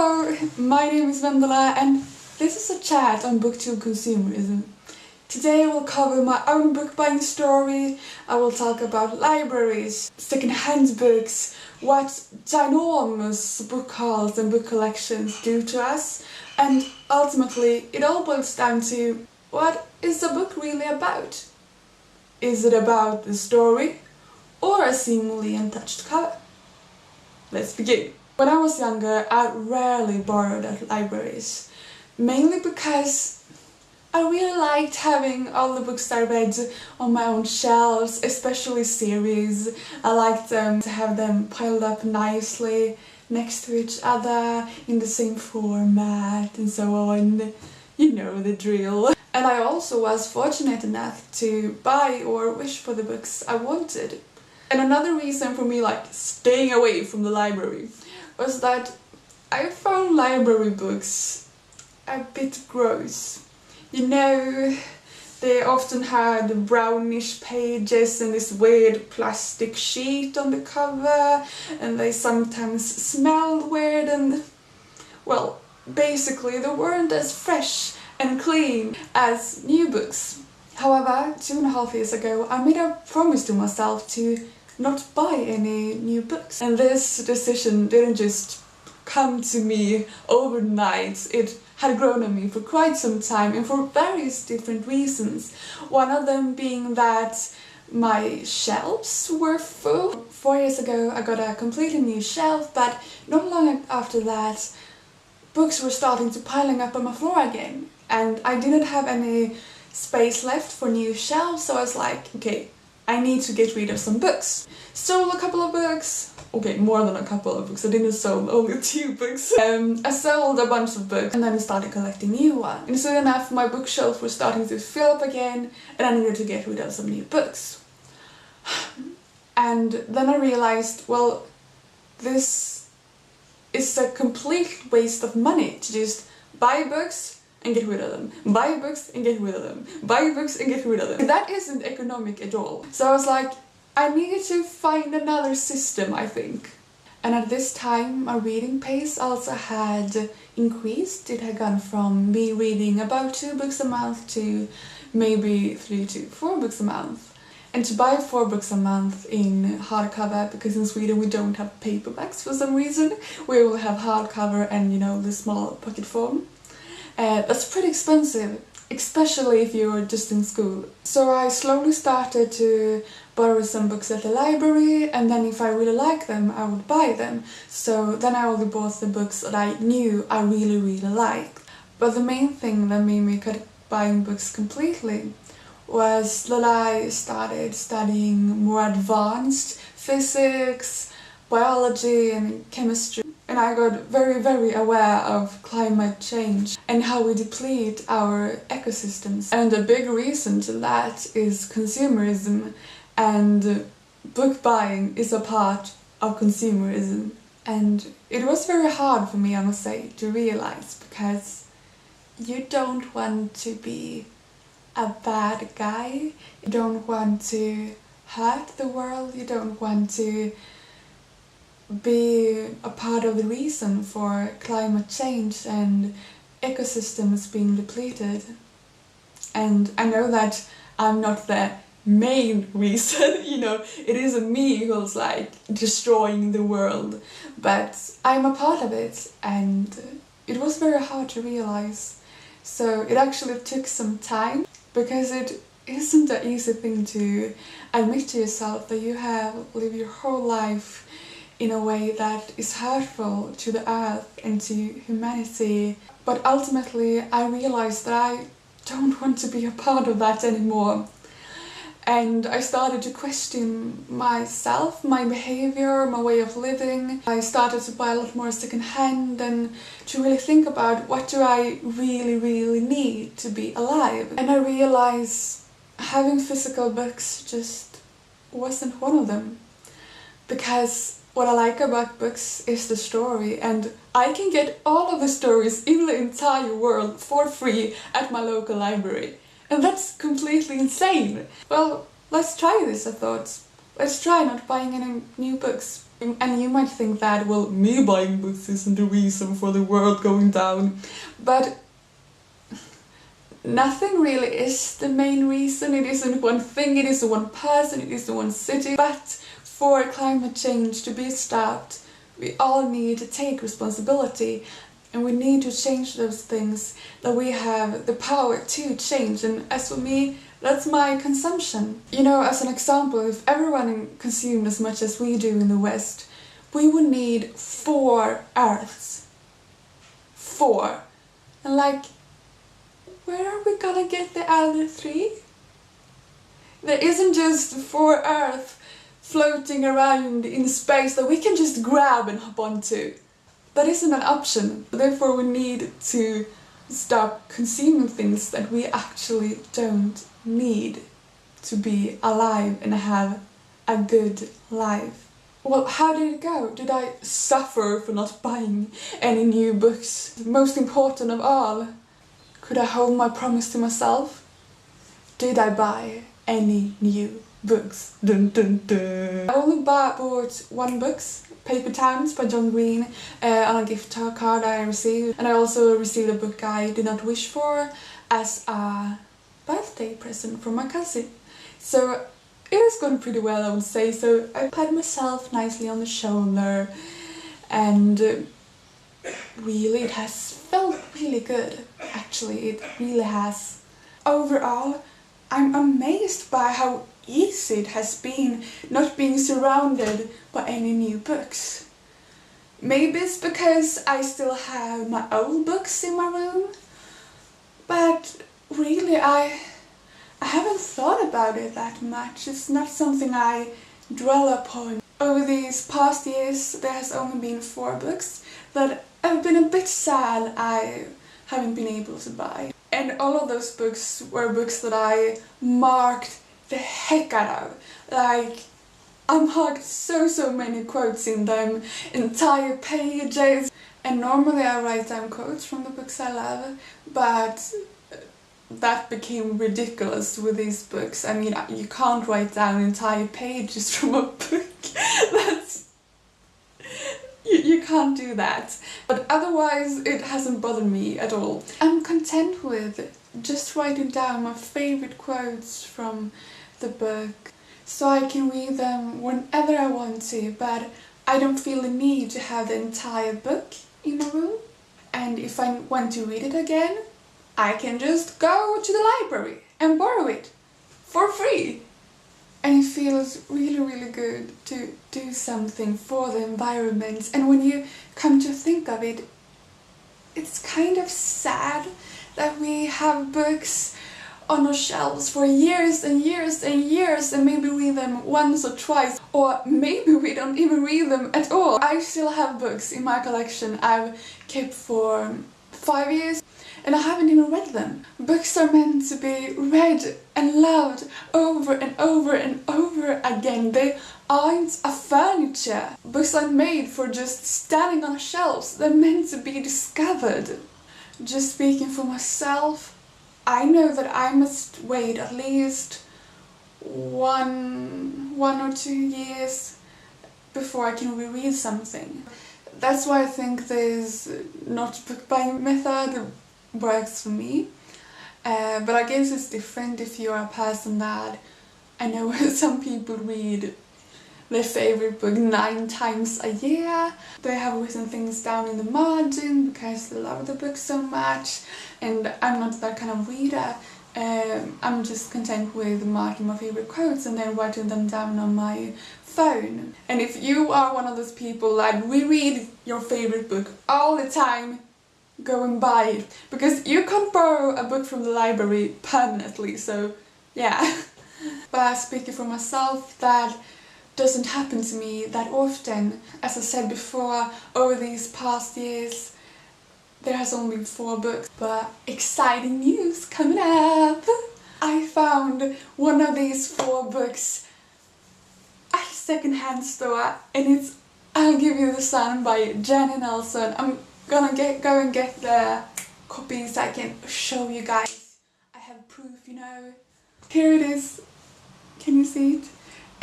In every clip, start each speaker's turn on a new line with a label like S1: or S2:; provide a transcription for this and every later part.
S1: Hello, my name is Wendela and this is a chat on BOOKTUBE Consumerism. Today I will cover my own book buying story, I will talk about libraries, second-hand books, what ginormous book hauls and book collections do to us, and ultimately it all boils down to what is a book really about? Is it about the story or a seemingly untouched cover? Let's begin. When I was younger, I rarely borrowed at libraries, mainly because I really liked having all the books I read on my own shelves, especially series. I liked to have them piled up nicely next to each other in the same format and so on. You know the drill. And I also was fortunate enough to buy or wish for the books I wanted. And another reason for me staying away from the library was that I found library books a bit gross. You know, they often had brownish pages and this weird plastic sheet on the cover, and they sometimes smelled weird and, well, basically they weren't as fresh and clean as new books. However, 2.5 years ago I made a promise to myself to not buy any new books. And this decision didn't just come to me overnight, it had grown on me for quite some time and for various different reasons. One of them being that my shelves were full. 4 years ago I got a completely new shelf, but not long after that books were starting to piling up on my floor again. And I didn't have any space left for new shelves, so I was like, okay, I need to get rid of some books. Sold a couple of books. Okay, more than a couple of books. I didn't sell only 2 books. I sold a bunch of books and then started collecting new ones. And soon enough my bookshelf was starting to fill up again and I needed to get rid of some new books. And then I realized, well, this is a complete waste of money to just buy books and get rid of them, buy books and get rid of them, buy books and get rid of them. That isn't economic at all. So I was like, I needed to find another system, I think. And at this time my reading pace also had increased. It had gone from me reading about 2 books a month to maybe 3 to 4 books a month. And to buy 4 books a month in hardcover, because in Sweden we don't have paperbacks for some reason, we will have hardcover and, you know, the small pocket form. That's pretty expensive, especially if you're just in school. So I slowly started to borrow some books at the library, and then if I really liked them I would buy them. So then I only bought the books that I knew I really liked. But the main thing that made me cut buying books completely was that I started studying more advanced physics, biology and chemistry. And I got very aware of climate change and how we deplete our ecosystems. And a big reason to that is consumerism, and book buying is a part of consumerism. And it was very hard for me, I must say, to realize, because you don't want to be a bad guy, you don't want to hurt the world, you don't want to be a part of the reason for climate change and ecosystems being depleted. And I know that I'm not the main reason, you know, it isn't me who's destroying the world, but I'm a part of it, and it was very hard to realize. So it actually took some time, because it isn't an easy thing to admit to yourself that you have lived your whole life in a way that is hurtful to the earth and to humanity. But ultimately I realized that I don't want to be a part of that anymore. And I started to question myself, my behavior, my way of living. I started to buy a lot more second-hand and to really think about, what do I really need to be alive? And I realized having physical books just wasn't one of them. Because what I like about books is the story, and I can get all of the stories in the entire world for free at my local library. And that's completely insane. Well, let's try this, I thought. let's try not buying any new books. And you might think that, well, me buying books isn't the reason for the world going down. But nothing really is the main reason. It isn't one thing, it isn't one person, it isn't one city. But for climate change to be stopped, we all need to take responsibility. And we need to change those things that we have the power to change. And as for me, that's my consumption. You know, as an example, if everyone consumed as much as we do in the West, we would need 4 Earths. 4. And like, where are we gonna get the other 3? There isn't just 4 Earth floating around in space that we can just grab and hop onto. That isn't an option. Therefore we need to stop consuming things that we actually don't need to be alive and have a good life. Well, how did it go? Did I suffer for not buying any new books? Most important of all, could I hold my promise to myself? Did I buy any new books? Dun dun dun. I only bought 1 book, Paper Towns by John Green, on a gift card I received. And I also received a book I did not wish for as a birthday present from my cousin. So it has gone pretty well, I would say. So I pat myself nicely on the shoulder, and really it has felt really good. Actually, it really has. Overall, I'm amazed by how easy it has been not being surrounded by any new books. Maybe it's because I still have my old books in my room, but really I haven't thought about it that much. It's not something I dwell upon. Over these past years there has only been 4 books that I've been a bit sad I haven't been able to buy. And all of those books were books that I marked the heck out of. Like, I marked so many quotes in them, entire pages. And normally I write down quotes from the books I love, but that became ridiculous with these books. I mean, you can't write down entire pages from a book. You can't do that. But otherwise it hasn't bothered me at all. I'm content with just writing down my favorite quotes from the book, so I can read them whenever I want to, but I don't feel the need to have the entire book in my room. And if I want to read it again, I can just go to the library and borrow it for free. And it feels really good to do something for the environment. And when you come to think of it, it's kind of sad that we have books on our shelves for years and years and years, and maybe read them once or twice, or maybe we don't even read them at all. I still have books in my collection I've kept for 5 years, and I haven't even read them. Books are meant to be read and loved over and over and over again. They aren't a furniture. Books aren't made for just standing on shelves. They're meant to be discovered. Just speaking for myself, I know that I must wait at least one or 2 years before I can reread something. That's why I think this not book buying method works for me. But I guess it's different if you're a person that, I know some people read their favorite book 9 times a year. They have written things down in the margin because they love the book so much, and I'm not that kind of reader. I'm just content with marking my favorite quotes and then writing them down on my phone. And if you are one of those people that reread your favorite book all the time, go and buy it, because you can't borrow a book from the library permanently, so yeah. But speaking for myself, that doesn't happen to me that often. As I said before, over these past years there has only been 4 books, but exciting news coming up! I found one of these 4 books at a second-hand store, and it's I'll Give You the Sun by Jenny Nelson. I'm gonna go and get the copies so I can show you guys. I have proof, you know. Here it is. Can you see it?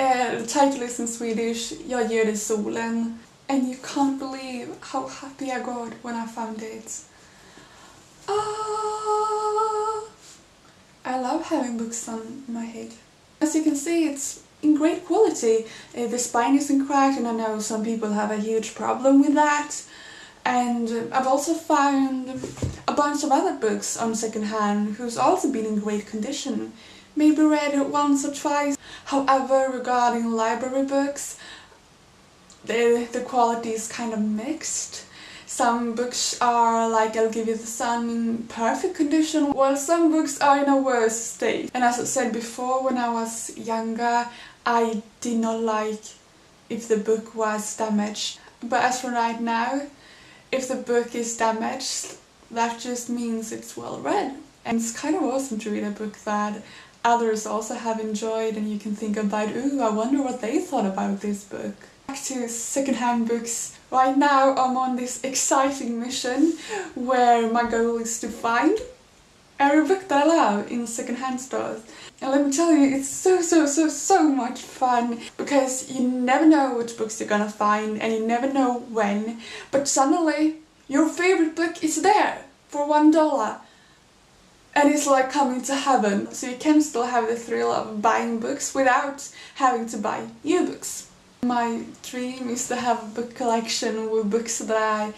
S1: The title is in Swedish, Jag ger dig solen. And you can't believe how happy I got when I found it. I love having books on my head. As you can see, it's in great quality. The spine isn't cracked, and I know some people have a huge problem with that. And I've also found a bunch of other books on secondhand who's also been in great condition. Maybe read it once or twice. However, regarding library books, the quality is kind of mixed. Some books are like I'll Give You the Sun in perfect condition, while some books are in a worse state. And as I said before, when I was younger, I did not like if the book was damaged. But as for right now, if the book is damaged, that just means it's well read. And it's kind of awesome to read a book that others also have enjoyed, and you can think about, ooh, I wonder what they thought about this book. Back to secondhand books. Right now I'm on this exciting mission where my goal is to find every book that I love in secondhand stores. And let me tell you, it's so much fun, because you never know which books you're gonna find and you never know when, but suddenly your favorite book is there for $1. And it's like coming to heaven, so you can still have the thrill of buying books without having to buy new books. My dream is to have a book collection with books that I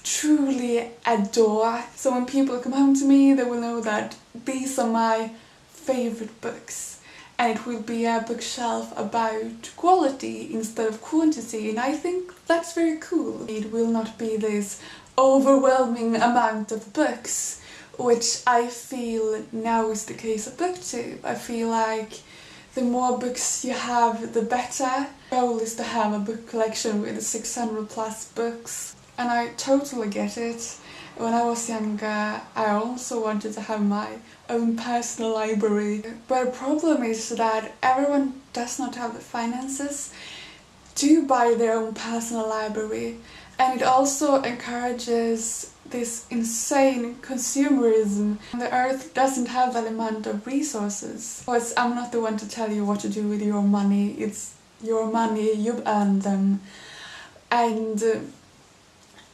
S1: truly adore. So when people come home to me, they will know that these are my favorite books. And it will be a bookshelf about quality instead of quantity, and I think that's very cool. It will not be this overwhelming amount of books, which I feel now is the case at BookTube. I feel like the more books you have, the better. The goal is to have a book collection with 600 plus books. And I totally get it. When I was younger, I also wanted to have my own personal library. But the problem is that everyone does not have the finances to buy their own personal library. And it also encourages this insane consumerism. The earth doesn't have that amount of resources. But I'm not the one to tell you what to do with your money. It's your money, you've earned them. And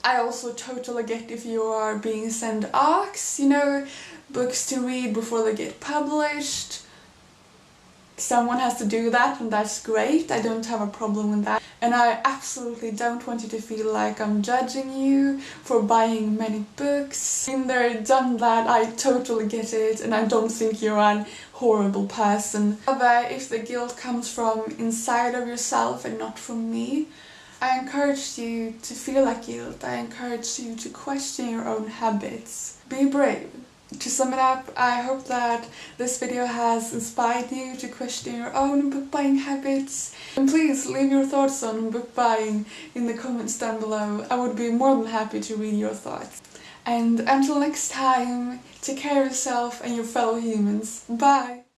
S1: I also totally get if you are being sent ARCs, you know, books to read before they get published. Someone has to do that, and that's great. I don't have a problem with that. And I absolutely don't want you to feel like I'm judging you for buying many books. Been there, done that, I totally get it, and I don't think you're a horrible person. However, if the guilt comes from inside of yourself and not from me, I encourage you to feel that guilt. I encourage you to question your own habits. Be brave. To sum it up, I hope that this video has inspired you to question your own book buying habits. And please leave your thoughts on book buying in the comments down below. I would be more than happy to read your thoughts. And until next time, take care of yourself and your fellow humans. Bye!